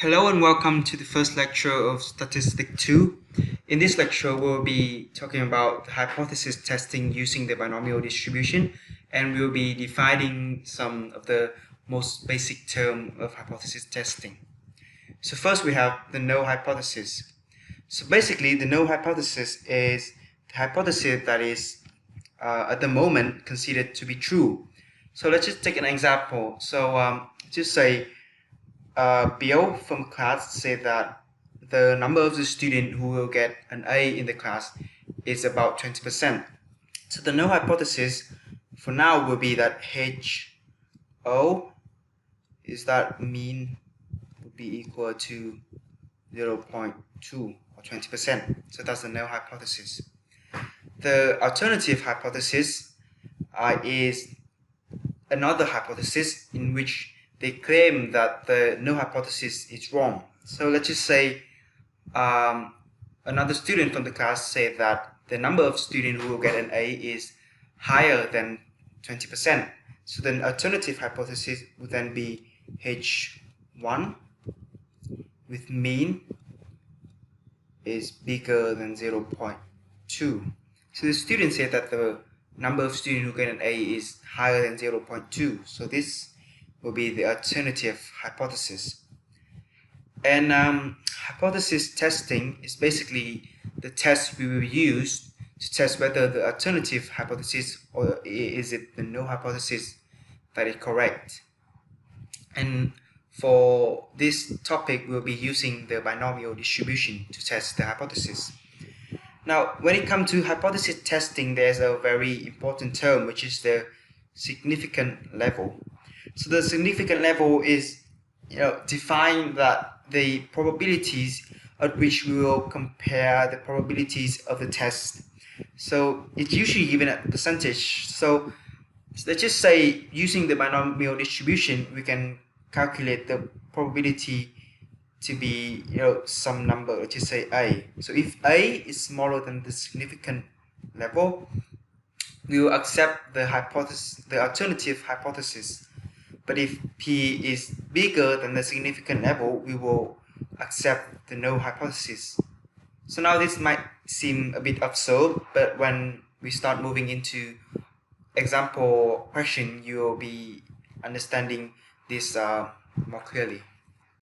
Hello and welcome to the first lecture of Statistic 2. In this lecture, we'll be talking about the hypothesis testing using the binomial distribution, and we'll be defining some of the most basic terms of hypothesis testing. So first we have the null hypothesis. So basically, the null hypothesis is the hypothesis that is at the moment considered to be true. So let's just take an example. So just say Bill from class said that the number of the student who will get an A in the class is about 20%. So the null hypothesis for now will be that HO is that mean would be equal to 0.2 or 20%. So that's the null hypothesis. The alternative hypothesis is another hypothesis in which they claim that the null hypothesis is wrong. So let's just say another student from the class said that the number of students who will get an A is higher than 20%. So then alternative hypothesis would then be H1 with mean is bigger than 0.2. So the student said that the number of students who get an A is higher than 0.2. So this will be the alternative hypothesis. And hypothesis testing is basically the test we will use to test whether the alternative hypothesis or is it the null hypothesis that is correct. And for this topic, we'll be using the binomial distribution to test the hypothesis. Now, when it comes to hypothesis testing, there's a very important term, which is the significant level. So the significant level is, define that the probabilities at which we will compare the probabilities of the test. So it's usually given at percentage. So let's just say using the binomial distribution, we can calculate the probability to be, some number, let's just say A. So if A is smaller than the significant level, we will accept the hypothesis, the alternative hypothesis. But if P is bigger than the significant level, we will accept the null hypothesis. So now this might seem a bit absurd, but when we start moving into example question, you will be understanding this more clearly.